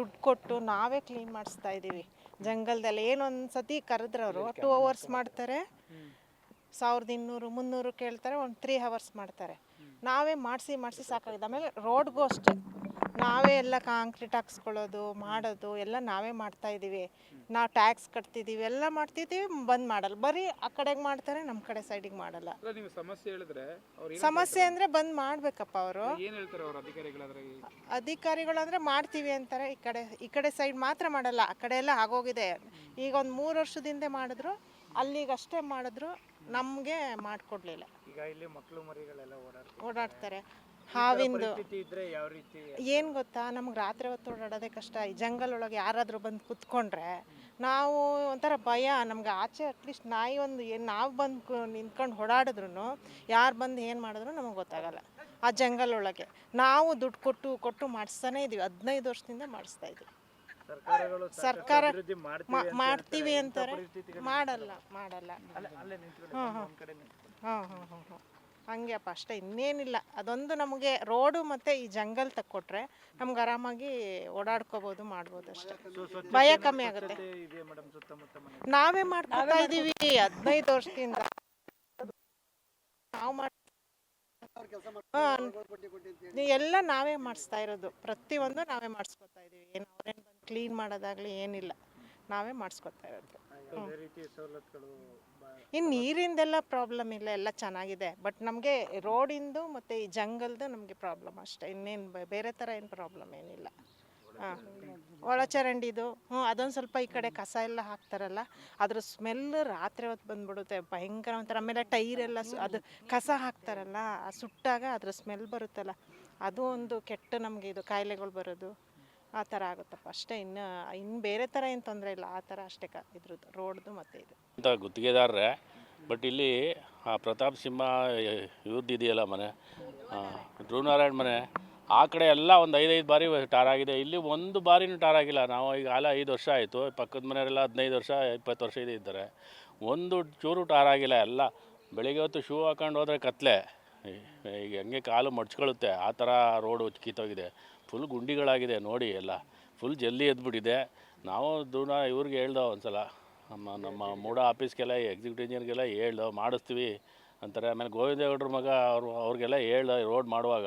ದುಡ್ಡು ಕೊಟ್ಟು ನಾವೇ ಕ್ಲೀನ್ ಮಾಡಿಸ್ತಾ ಇದ್ದೀವಿ ಜಂಗಲ್ದಲ್ಲಿ. ಏನೊಂದು ಸತಿ ಕರೆದ್ರವರು 2 hours ಮಾಡ್ತಾರೆ, 1200 300 ಕೇಳ್ತಾರೆ, ಒಂದು 3 hours ಮಾಡ್ತಾರೆ. ನಾವೇ ಮಾಡಿಸಿ ಸಾಕಾಗಿದೆ. ಆಮೇಲೆ ರೋಡ್ಗೂ ಅಷ್ಟೇ ನಾವೇ ಎಲ್ಲ ಕಾಂಕ್ರೀಟ್ ಹಾಕ್ಸ್ಕೊಳ್ಳೋದು ಮಾಡೋದು ಎಲ್ಲ ನಾವೇ ಮಾಡ್ತಾ ಇದ್ದೀವಿ. ನಾವು ಟ್ಯಾಕ್ಸ್ ಕಟ್ತಿದ್ದೀವಿ, ಎಲ್ಲ ಮಾಡ್ತಿದ್ದೀವಿ, ಬಂದ್ ಮಾಡಲ್ಲ. ಬರೀ ಆ ಕಡೆಗೆ ಮಾಡ್ತಾರೆ, ನಮ್ಮ ಕಡೆ ಸೈಡಿಗೆ ಮಾಡಲ್ಲ. ನೀವು ಸಮಸ್ಯೆ ಹೇಳಿದ್ರೆ ಸಮಸ್ಯೆ ಅಂದರೆ ಬಂದ್ ಮಾಡಬೇಕಪ್ಪ ಅವರು. ಏನು ಹೇಳ್ತಾರೆ ಅವರು ಅಧಿಕಾರಿಗಳು ಅಂದರೆ ಮಾಡ್ತೀವಿ ಅಂತಾರೆ. ಈ ಕಡೆ ಸೈಡ್ ಮಾತ್ರ ಮಾಡಲ್ಲ, ಆ ಕಡೆ ಎಲ್ಲ ಆಗೋಗಿದೆ. ಈಗ ಒಂದು 3 ವರ್ಷದಿಂದ ಮಾಡಿದ್ರು, ಅಲ್ಲಿಗಷ್ಟೇ ಮಾಡಿದ್ರು, ನಮಗೆ ಮಾಡಿಕೊಡ್ಲಿಲ್ಲ. ಈಗ ಇಲ್ಲಿ ಮಕ್ಕಳು ಮರಿಗಳೆಲ್ಲ ಓಡಾಡ್ತಾರೆ. ಹಾವಿಂದು ಯಾವ ರೀತಿ ಏನು ಗೊತ್ತಾ, ನಮ್ಗೆ ರಾತ್ರಿ ಹೊತ್ತು ಓಡಾಡೋದೇ ಕಷ್ಟ. ಈ ಜಂಗಲ್ ಒಳಗೆ ಯಾರಾದರೂ ಬಂದು ಕುತ್ಕೊಂಡ್ರೆ ನಾವು ಒಂಥರ ಭಯ ನಮ್ಗೆ. ಆಚೆ ಅಟ್ಲೀಸ್ಟ್ ನಾಯಿ ಒಂದು ನಾವು ಬಂದು ನಿಂತ್ಕೊಂಡು ಓಡಾಡಿದ್ರು ಯಾರು ಬಂದು ಏನು ಮಾಡಿದ್ರು ನಮಗೆ ಗೊತ್ತಾಗಲ್ಲ. ಆ ಜಂಗಲ್ ಒಳಗೆ ನಾವು ದುಡ್ಡು ಕೊಟ್ಟು ಮಾಡಿಸ್ತಾನೆ ಇದ್ದೀವಿ. 15 ವರ್ಷದಿಂದ ಮಾಡಿಸ್ತಾ ಇದ್ದೀವಿ. ಸರ್ಕಾರ ಮಾಡ್ತೀವಿ ಅಂತಾರೆ, ಮಾಡಲ್ಲ. ಹಾಂ ಹಂಗೆಪ್ಪ ಅಷ್ಟೇ, ಇನ್ನೇನಿಲ್ಲ. ಅದೊಂದು ನಮಗೆ ರೋಡು ಮತ್ತು ಈ ಜಂಗಲ್ ತಕ್ಕೊಟ್ರೆ ನಮ್ಗೆ ಆರಾಮಾಗಿ ಓಡಾಡ್ಕೋಬೋದು, ಮಾಡ್ಬೋದು ಅಷ್ಟೇ. ಭಯ ಕಮ್ಮಿ ಆಗುತ್ತೆ. ನಾವೇ ಮಾಡ್ಕೊತಾ ಇದ್ದೀವಿ 15 ವರ್ಷದಿಂದ. ನಾವು ಎಲ್ಲ ನಾವೇ ಮಾಡಿಸ್ತಾ ಇರೋದು, ಪ್ರತಿಯೊಂದು ನಾವೇ ಮಾಡಿಸ್ಕೊತಾ ಇದ್ದೀವಿ. ಏನು ಅವ್ರೇನು ಬಂದು ಕ್ಲೀನ್ ಮಾಡೋದಾಗಲಿ ಏನಿಲ್ಲ, ನಾವೇ ಮಾಡಿಸ್ಕೊತಾ ಇರೋದು. ಇನ್ನು ನೀರಿಂದೆಲ್ಲ ಪ್ರಾಬ್ಲಮ್ ಇಲ್ಲ, ಎಲ್ಲ ಚೆನ್ನಾಗಿದೆ. ಬಟ್ ನಮಗೆ ರೋಡಿಂದು ಮತ್ತು ಈ ಜಂಗಲ್ದು ನಮಗೆ ಪ್ರಾಬ್ಲಮ್ ಅಷ್ಟೇ, ಇನ್ನೇನು ಬೇರೆ ಥರ ಏನು ಪ್ರಾಬ್ಲಮ್ ಏನಿಲ್ಲ. ಹಾಂ, ಒಳಚರಂಡಿದು ಅದೊಂದು ಸ್ವಲ್ಪ ಈ ಕಡೆ ಕಸ ಎಲ್ಲ ಹಾಕ್ತಾರಲ್ಲ, ಅದ್ರ ಸ್ಮೆಲ್ ರಾತ್ರಿ ಹೊತ್ತು ಬಂದ್ಬಿಡುತ್ತೆ ಭಯಂಕರ ಒಂಥರ. ಆಮೇಲೆ ಟೈರೆಲ್ಲ ಅದು ಕಸ ಹಾಕ್ತಾರಲ್ಲ, ಆ ಸುಟ್ಟಾಗ ಅದ್ರ ಸ್ಮೆಲ್ ಬರುತ್ತಲ್ಲ, ಅದು ಒಂದು ಕೆಟ್ಟ ನಮಗೆ ಇದು ಕಾಯಿಲೆಗಳು ಬರೋದು ಆ ಥರ ಆಗುತ್ತಪ್ಪ ಅಷ್ಟೇ. ಇನ್ನು ಬೇರೆ ಥರ ಏನು ತೊಂದರೆ ಇಲ್ಲ, ಆ ಥರ ಅಷ್ಟೇ ಇದ್ರದ್ದು ರೋಡ್ದು ಮತ್ತು ಇದು ಅಂತ ಗುತ್ತಿಗೆದಾರರೇ. ಬಟ್ ಇಲ್ಲಿ ಪ್ರತಾಪ್ ಸಿಂಹ ಇವ್ರದ್ದು ಇದೆಯಲ್ಲ ಮನೆ, ಧ್ರುವನಾರಾಯಣ್ ಮನೆ, ಆ ಕಡೆ ಎಲ್ಲ ಒಂದು 5 ಬಾರಿ ಟಾರ್ ಆಗಿದೆ. ಇಲ್ಲಿ ಒಂದು ಬಾರಿನೂ ಟಾರ್ ಆಗಿಲ್ಲ. ನಾವು ಈಗ 5 ವರ್ಷ ಆಯಿತು, ಪಕ್ಕದ ಮನೆಯವರೆಲ್ಲ 15 ವರ್ಷ 20 ವರ್ಷ ಇದ್ದಾರೆ, ಒಂದು ಚೂರು ಟಾರ್ ಆಗಿಲ್ಲ. ಎಲ್ಲ ಬೆಳಿಗ್ಗೆ ಹೊತ್ತು ಶೂ ಹಾಕೊಂಡು ಹೋದರೆ ಕತ್ಲೆ, ಈಗ ಹಂಗೆ ಕಾಲು ಮಡ್ಚ್ಕೊಳ್ಳುತ್ತೆ, ಆ ಥರ ರೋಡು ಕಿತ್ತೋಗಿದೆ. ಫುಲ್ ಗುಂಡಿಗಳಾಗಿದೆ ನೋಡಿ, ಎಲ್ಲ ಫುಲ್ ಜಲ್ಲಿ ಎದ್ಬಿಟ್ಟಿದೆ. ನಾವು ಇವ್ರಿಗೆ ಹೇಳ್ದೋ ಒಂದು ಸಲ, ನಮ್ಮ ಮೂಡ ಆಫೀಸ್ಗೆಲ್ಲ ಎಕ್ಸಿಕ್ಯೂಟಿವ್ ಇಂಜಿನಿಯರ್ಗೆಲ್ಲ ಹೇಳ್ದೋ ಮಾಡಿಸ್ತೀವಿ ಅಂತಾರೆ. ಆಮೇಲೆ ಗೋವಿಂದೇಗೌಡ್ರ ಮಗ ಅವ್ರಿಗೆಲ್ಲ ಹೇಳ್ದೋ ರೋಡ್ ಮಾಡುವಾಗ,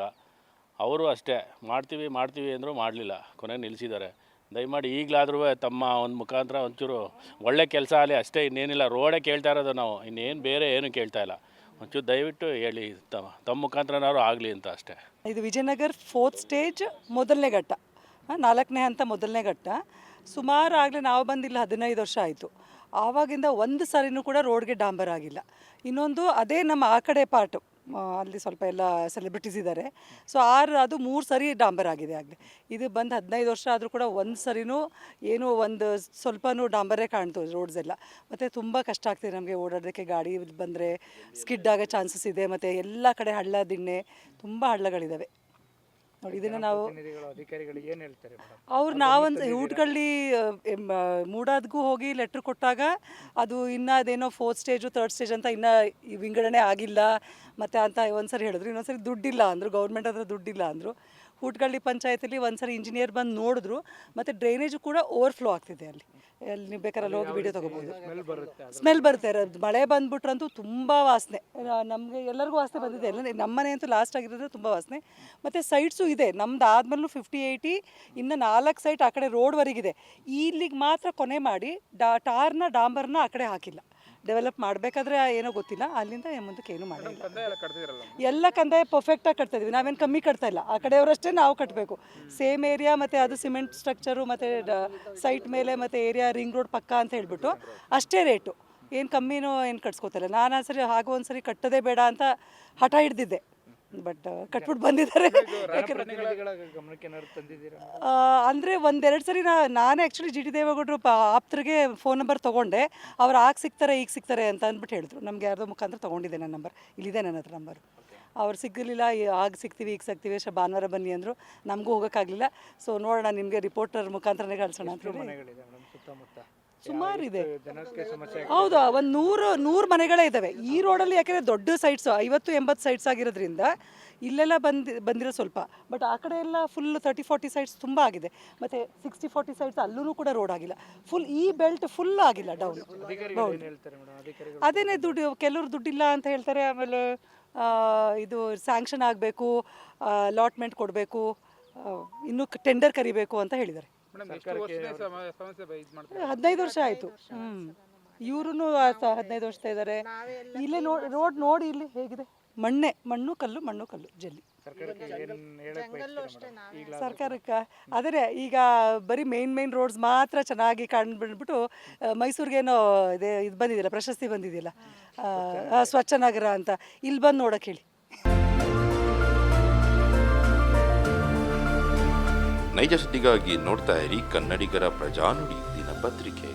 ಅವರು ಅಷ್ಟೇ ಮಾಡ್ತೀವಿ ಅಂದರೂ ಮಾಡಲಿಲ್ಲ, ಕೊನೆಗೆ ನಿಲ್ಲಿಸಿದ್ದಾರೆ. ದಯಮಾಡಿ ಈಗಲಾದ್ರೂ ತಮ್ಮ ಒಂದು ಮುಖಾಂತರ ಒಂಚೂರು ಒಳ್ಳೆ ಕೆಲಸ ಆಗಲಿ ಅಷ್ಟೇ, ಇನ್ನೇನಿಲ್ಲ. ರೋಡೇ ಕೇಳ್ತಾ ಇರೋದು ನಾವು, ಇನ್ನೇನು ಬೇರೆ ಏನು ಕೇಳ್ತಾ ಇಲ್ಲ. ಒಂಚೂರು ದಯವಿಟ್ಟು ಹೇಳಿ ತಮ್ಮ ಮುಖಾಂತರನಾದ್ರು ಆಗಲಿ ಅಂತ ಅಷ್ಟೇ. ಇದು ವಿಜಯನಗರ 4th ಸ್ಟೇಜ್ ಮೊದಲನೇ ಘಟ್ಟ, 4ನೇ ಹಂತ ಮೊದಲನೇ ಘಟ್ಟ. ಸುಮಾರು ಆಗಲೇ ನಾವು ಬಂದಿಲ್ಲ 15 ವರ್ಷ ಆಯಿತು. ಆವಾಗಿಂದ ಒಂದು ಸರಿನೂ ಕೂಡ ರೋಡ್ಗೆ ಡಾಂಬರ್ ಆಗಿಲ್ಲ. ಇನ್ನೊಂದು ಅದೇ ನಮ್ಮ ಆ ಕಡೆ ಪಾರ್ಟು, ಅಲ್ಲಿ ಸ್ವಲ್ಪ ಎಲ್ಲ ಸೆಲೆಬ್ರಿಟೀಸ್ ಇದ್ದಾರೆ. ಸೊ ಅದು 3 ಸರಿ ಡಾಂಬರ್ ಆಗಿದೆ ಆಗಲಿ. ಇದು ಬಂದು 15 ವರ್ಷ ಆದರೂ ಕೂಡ ಒಂದು ಸರಿನೂ ಏನೂ ಒಂದು ಸ್ವಲ್ಪನೂ ಡಾಂಬರೇ ಕಾಣ್ತು ರೋಡ್ಸ್ ಎಲ್ಲ. ಮತ್ತು ತುಂಬ ಕಷ್ಟ ಆಗ್ತಿದೆ ನಮಗೆ ಓಡಾಡೋದಕ್ಕೆ. ಗಾಡಿ ಬಂದರೆ ಸ್ಕಿಡ್ ಆಗೋ ಚಾನ್ಸಸ್ ಇದೆ. ಮತ್ತು ಎಲ್ಲ ಕಡೆ ಹಳ್ಳ ದಿಣ್ಣೆ, ತುಂಬ ಹಳ್ಳಗಳಿದ್ದಾವೆ ನೋಡಿ. ಇದನ್ನು ನಾವು ಅಧಿಕಾರಿಗಳು ಏನು ಹೇಳ್ತಾರೆ ನಾವೊಂದು ಊಟಗಳಲ್ಲಿ ಮೂಡಾದ್ಗೂ ಹೋಗಿ ಲೆಟ್ರ್ ಕೊಟ್ಟಾಗ ಅದು ಇನ್ನೂ ಅದೇನೋ 4th ಸ್ಟೇಜು 3rd ಸ್ಟೇಜ್ ಅಂತ ಇನ್ನೂ ವಿಂಗಡಣೆ ಆಗಿಲ್ಲ ಮತ್ತು ಅಂತ ಒಂದ್ಸರಿ ಹೇಳಿದ್ರು. ಇನ್ನೊಂದ್ಸರಿ ದುಡ್ಡಿಲ್ಲ ಅಂದರು, ಗೌರ್ಮೆಂಟ್ ಹತ್ರ ದುಡ್ಡಿಲ್ಲ ಅಂದರು. ಹೂಟ್ಗಳ್ಳಿ ಪಂಚಾಯತಲ್ಲಿ ಒಂದ್ಸರಿ ಇಂಜಿನಿಯರ್ ಬಂದು ನೋಡಿದ್ರು. ಮತ್ತು ಡ್ರೈನೇಜು ಕೂಡ ಓವರ್ಫ್ಲೋ ಆಗ್ತಿದೆ ಅಲ್ಲಿ ನೀವು ಬೇಕಾದ್ರೆ ಹೋಗಿ ವಿಡಿಯೋ ತೊಗೋಬೋದು. ಸ್ಮೆಲ್ ಬರುತ್ತೆ. ಮಳೆ ಬಂದುಬಿಟ್ರಂತೂ ತುಂಬ ವಾಸನೆ, ನಮಗೆ ಎಲ್ಲರಿಗೂ ವಾಸನೆ ಬಂದಿದೆ. ಎಲ್ಲ ನಮ್ಮನೆ ಅಂತೂ ಲಾಸ್ಟ್ ಆಗಿರೋದ್ರೆ ತುಂಬ ವಾಸನೆ. ಮತ್ತು ಸೈಟ್ಸು ಇದೆ ನಮ್ದು ಆದ್ಮೇಲೂ 50-80 ಇನ್ನು 4 ಸೈಟ್ ಆ ಕಡೆ ರೋಡ್ವರೆಗಿದೆ. ಇಲ್ಲಿಗೆ ಮಾತ್ರ ಕೊನೆ ಮಾಡಿ ಡಾಂಬರ್ನ ಆ ಕಡೆ ಹಾಕಿಲ್ಲ. ಡೆವಲಪ್ ಮಾಡಬೇಕಾದ್ರೆ ಏನೋ ಗೊತ್ತಿಲ್ಲ, ಅಲ್ಲಿಂದ ಮುಂದಕ್ಕೆ ಏನೂ ಮಾಡಿಲ್ಲ. ಎಲ್ಲ ಕಂದಾಯ ಪರ್ಫೆಕ್ಟಾಗಿ ಕಟ್ತಾ ಇದೀವಿ, ನಾವೇನು ಕಮ್ಮಿ ಕಟ್ತಾ ಇಲ್ಲ. ಆ ಕಡೆಯವರಷ್ಟೇ ನಾವು ಕಟ್ಟಬೇಕು. ಸೇಮ್ ಏರಿಯಾ ಮತ್ತು ಅದು ಸಿಮೆಂಟ್ ಸ್ಟ್ರಕ್ಚರು ಮತ್ತು ಸೈಟ್ ಮೇಲೆ ಮತ್ತು ಏರಿಯಾ ರಿಂಗ್ ರೋಡ್ ಪಕ್ಕ ಅಂತ ಹೇಳ್ಬಿಟ್ಟು ಅಷ್ಟೇ ರೇಟು, ಏನು ಕಮ್ಮಿನೂ ಏನು ಕಟ್ಸ್ಕೊತಿಲ್ಲ. ನಾನು ಸರಿ ಹಾಗೂ ಒಂದ್ಸರಿ ಕಟ್ಟೋದೇ ಬೇಡ ಅಂತ ಹಠ ಹಿಡ್ದಿದ್ದೆ, ಬಟ್ ಕಟ್ಬಿಟ್ಟು ಬಂದಿದ್ದಾರೆ. ಅಂದರೆ 1-2 ಸರಿ ನಾನೇ ಆ್ಯಕ್ಚುಲಿ GT ದೇವೇಗೌಡರು ಆಪ್ತರಿಗೆ ಫೋನ್ ನಂಬರ್ ತೊಗೊಂಡೆ. ಅವ್ರು ಆಗ ಸಿಗ್ತಾರೆ ಈಗ ಸಿಗ್ತಾರೆ ಅಂತ ಅಂದ್ಬಿಟ್ಟು ಹೇಳಿದ್ರು. ನಮ್ಗೆ ಯಾರ್ದೋ ಮುಖಾಂತರ ತೊಗೊಂಡಿದ್ದೆ ನನ್ನ ನಂಬರ್, ಇಲ್ಲಿದೆ ನನ್ನ ಹತ್ರ ನಂಬರು. ಅವ್ರು ಸಿಗಲಿಲ್ಲ, ಆಗ ಸಿಗ್ತೀವಿ ಈಗ ಸಿಗ್ತೀವಿ, ಭಾನುವಾರ ಬನ್ನಿ ಅಂದರು. ನಮಗೂ ಹೋಗೋಕ್ಕಾಗಲಿಲ್ಲ. ಸೊ ನೋಡೋಣ, ನಿಮಗೆ ರಿಪೋರ್ಟರ್ ಮುಖಾಂತರನೇ ಕಳಿಸೋಣ ಅಂತ ಹೇಳಿ. ಸುಮಾರಿದೆ. ಜನಕ್ಕೆ ಸಮಸ್ಯೆ ಹೌದು, ಒಂದು ನೂರು ಮನೆಗಳೇ ಇದ್ದಾವೆ ಈ ರೋಡಲ್ಲಿ. ಯಾಕೆಂದರೆ ದೊಡ್ಡ ಸೈಟ್ಸು 50-80 ಸೈಟ್ಸ್ ಆಗಿರೋದ್ರಿಂದ ಇಲ್ಲೆಲ್ಲ ಬಂದಿರೋ ಸ್ವಲ್ಪ. ಬಟ್ ಆ ಕಡೆ ಎಲ್ಲ ಫುಲ್ 30-40 ಸೈಟ್ಸ್ ತುಂಬ ಆಗಿದೆ. ಮತ್ತು 60-40 ಸೈಟ್ಸ್ ಅಲ್ಲೂ ಕೂಡ ರೋಡ್ ಆಗಿಲ್ಲ. ಫುಲ್ ಈ ಬೆಲ್ಟ್ ಫುಲ್ ಆಗಿಲ್ಲ ಡೌನ್. ಅಧಿಕಾರಿಗಳು ಏನು ಹೇಳ್ತಾರೆ ಮೇಡಮ್? ಅಧಿಕಾರಿಗಳು ಅದೇನೇ ದುಡ್ಡು, ಕೆಲವರು ದುಡ್ಡಿಲ್ಲ ಅಂತ ಹೇಳ್ತಾರೆ. ಆಮೇಲೆ ಇದು ಸ್ಯಾಂಕ್ಷನ್ ಆಗಬೇಕು, ಅಲಾಟ್ಮೆಂಟ್ ಕೊಡಬೇಕು, ಇನ್ನೂ ಟೆಂಡರ್ ಕರಿಬೇಕು ಅಂತ ಹೇಳಿದ್ದಾರೆ. ಮೇಡಮ್ ಎಷ್ಟು ವರ್ಷದ ಸಮಸ್ಯೆ ಇದು ಮಾಡ್ತಾರೆ? 15 ವರ್ಷ ಆಯಿತು. ಇವ್ರೂ 15 ವರ್ಷ ಇದ್ದಾರೆ. ಇಲ್ಲೇ ರೋಡ್ ನೋಡಿ ಇಲ್ಲಿ ಹೇಗಿದೆ, ಮಣ್ಣು ಕಲ್ಲು ಜಲ್ಲಿ. ಸರ್ಕಾರಕ್ಕೆ ಏನು ಹೇಳಕ್ ಬಯಸ್ತೀರಾ ಮೇಡಮ್? ಈಗ ಸರ್ಕಾರಕ್ಕೆ ಆದರೆ ಈಗ ಬರೀ ಮೇನ್ ರೋಡ್ಸ್ ಮಾತ್ರ ಚೆನ್ನಾಗಿ ಕಂಡುಬಿಟ್ಬಿಟ್ಟು ಮೈಸೂರಿಗೇನೋ ಇದು ಬಂದಿದೆಯಲ್ಲ, ಪ್ರಶಸ್ತಿ ಬಂದಿದೆಯಲ್ಲ, ಸ್ವಚ್ಛ ನಗರ ಅಂತ. ಇಲ್ಲಿ ಬಂದು ನೋಡೋಕೆ ಹೇಳಿ. ನೈಜ ಸುದ್ದಿಗಾಗಿ ನೋಡ್ತಾ ಇರಿ ಕನ್ನಡಿಗರ ಪ್ರಜಾನುಡಿ ದಿನಪತ್ರಿಕೆ.